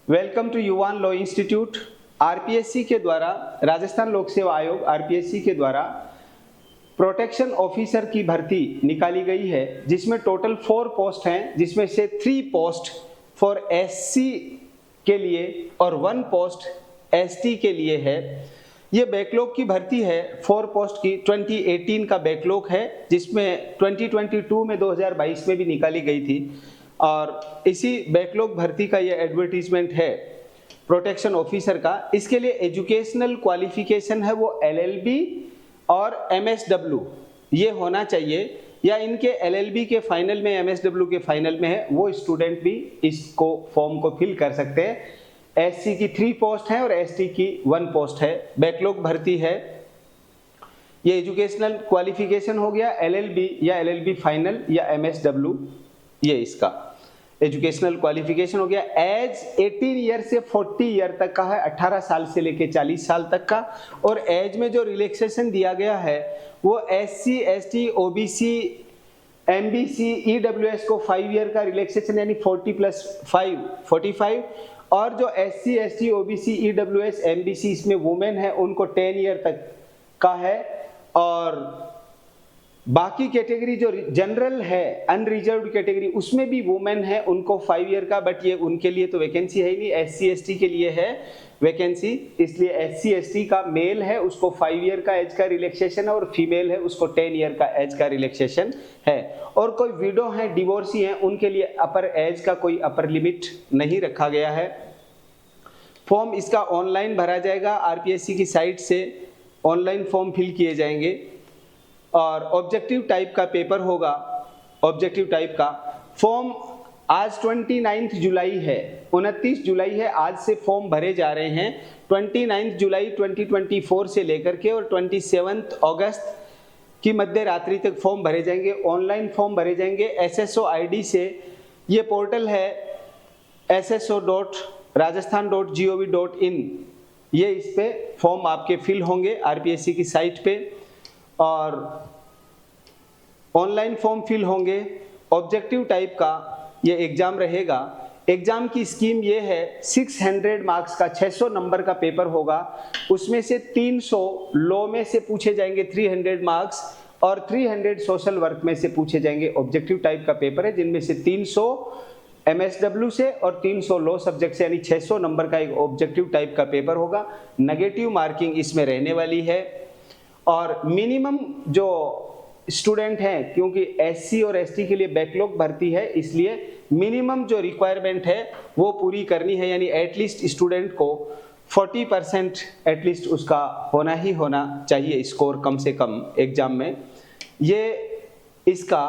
Welcome to युवान law institute. RPSC के द्वारा, राजस्थान लोक सेवा आयोग आरपीएससी के द्वारा प्रोटेक्शन ऑफिसर की भर्ती निकाली गई है, जिसमें टोटल 4 पोस्ट हैं, जिसमें से 3 पोस्ट फॉर एससी के लिए और 1 पोस्ट एसटी के लिए है। ये बैकलॉग की भर्ती है। 4 पोस्ट की 2018 का बैकलॉग है, जिसमें 2022 में 2022 में भी निकाली गई थी। और इसी बैकलॉग भर्ती का ये एडवर्टीजमेंट है प्रोटेक्शन ऑफिसर का। इसके लिए एजुकेशनल क्वालिफिकेशन है वो एलएलबी और एमएसडब्ल्यू ये होना चाहिए, या इनके एलएलबी के फाइनल में एमएसडब्ल्यू के फाइनल में है वो स्टूडेंट भी इसको फॉर्म को फिल कर सकते हैं। एससी की 3 पोस्ट है और एसटी की 1 पोस्ट है। बैकलॉग भर्ती है। ये एजुकेशनल क्वालिफिकेशन हो गया एलएलबी या एलएलबी फाइनल या एमएसडब्ल्यू, ये इसका एजुकेशनल क्वालिफिकेशन हो गया। एज 18 ईयर से 40 ईयर तक का है, 18 साल से लेके 40 साल तक का। और एज में जो रिलैक्सेशन दिया गया है वो SC, ST, OBC, MBC, EWS को 5 ईयर का रिलैक्सेशन यानी 40 + 5 45। और जो SC, ST, OBC, EWS, MBC इसमें वुमेन है उनको 10 ईयर तक का है। और बाकी कैटेगरी जो जनरल है अनरिजर्व्ड कैटेगरी उसमें भी वुमेन है उनको 5 ईयर का, बट ये उनके लिए तो वैकेंसी है ही नहीं। एससी एसटी के लिए है वैकेंसी, इसलिए एससी एसटी का मेल है उसको 5 ईयर का एज का रिलैक्सेशन है और फीमेल है उसको 10 ईयर का एज का रिलैक्सेशन है। और कोई विडो है, डिवोर्सी है, उनके लिए अपर एज का कोई अपर लिमिट नहीं रखा गया है। फॉर्म इसका ऑनलाइन भरा जाएगा, आरपीएससी की साइट से ऑनलाइन फॉर्म फिल किए जाएंगे। और ऑब्जेक्टिव टाइप का पेपर होगा। ऑब्जेक्टिव टाइप का फॉर्म आज 29 जुलाई है, 29 जुलाई है, आज से फॉर्म भरे जा रहे हैं। 29 जुलाई 2024 से लेकर के और 27 अगस्त की मध्य रात्रि तक फॉर्म भरे जाएंगे। ऑनलाइन फॉर्म भरे जाएंगे एसएसओ आईडी से। ये पोर्टल है sso.rajasthan.gov.in। ये इस पे फॉर्म आपके फिल होंगे आरपीएससी की साइट पे और ऑनलाइन फॉर्म फिल होंगे। ऑब्जेक्टिव टाइप का ये एग्जाम रहेगा। एग्जाम की स्कीम ये है 600 मार्क्स का 600 नंबर का पेपर होगा। उसमें से 300 लॉ में से पूछे जाएंगे 300 मार्क्स और 300 सोशल वर्क में से पूछे जाएंगे। ऑब्जेक्टिव टाइप का पेपर है जिनमें से 300 एमएसडब्ल्यू से और 300 लॉ सब्जेक्ट से, यानी 600 नंबर का एक ऑब्जेक्टिव टाइप का पेपर होगा। नेगेटिव मार्किंग इसमें रहने वाली है। और मिनिमम जो स्टूडेंट हैं, क्योंकि एससी और एसटी के लिए बैकलॉग भर्ती है, इसलिए मिनिमम जो रिक्वायरमेंट है वो पूरी करनी है, यानी एटलीस्ट स्टूडेंट को 40% एटलीस्ट उसका होना ही होना चाहिए स्कोर कम से कम एग्जाम में। ये इसका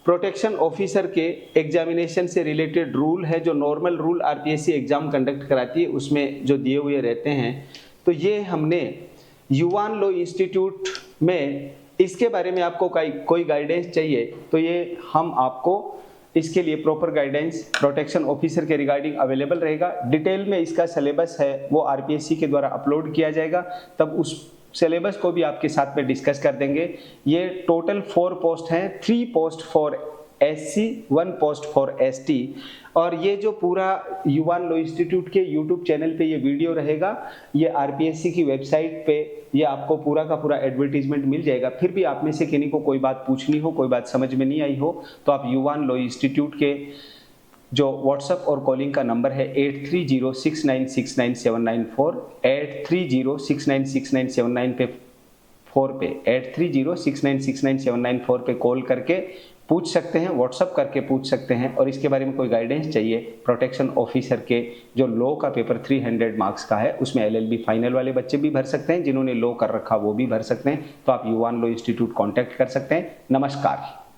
प्रोटेक्शन ऑफिसर के एग्जामिनेशन से रिलेटेड रूल है, जो normal rule RPSC exam conduct कराती है उसमें जो दिए हुए रहते हैं। तो ये हमने युवान लॉ इंस्टीट्यूट में इसके बारे में आपको कोई गाइडेंस चाहिए तो ये हम आपको इसके लिए प्रॉपर गाइडेंस प्रोटेक्शन ऑफिसर के रिगार्डिंग अवेलेबल रहेगा। डिटेल में इसका सिलेबस है वो आरपीएससी के द्वारा अपलोड किया जाएगा, तब उस सिलेबस को भी आपके साथ में डिस्कस कर देंगे। ये टोटल 4 पोस्ट हैं, 3 post for SC, 1 post for ST. और ये जो पूरा युवान लॉ इंस्टीट्यूट के यूट्यूब चैनल पे ये वीडियो रहेगा, ये आरपीएससी की वेबसाइट पे ये आपको पूरा का पूरा एडवर्टीजमेंट मिल जाएगा। फिर भी आप में से किन्हीं को कोई बात पूछनी हो, कोई बात समझ में नहीं आई हो, तो आप युवान लॉ इंस्टीट्यूट के जो व्हाट्सएप और कॉलिंग का नंबर है 8306969794 8306969794 पे 8306969794 पे कॉल करके पूछ सकते हैं, व्हाट्सअप करके पूछ सकते हैं। और इसके बारे में कोई गाइडेंस चाहिए प्रोटेक्शन ऑफिसर के जो लॉ का पेपर 300 मार्क्स का है, उसमें एलएलबी फाइनल वाले बच्चे भी भर सकते हैं, जिन्होंने लॉ कर रखा वो भी भर सकते हैं। तो आप युवान लॉ इंस्टीट्यूट कांटेक्ट कर सकते हैं। नमस्कार।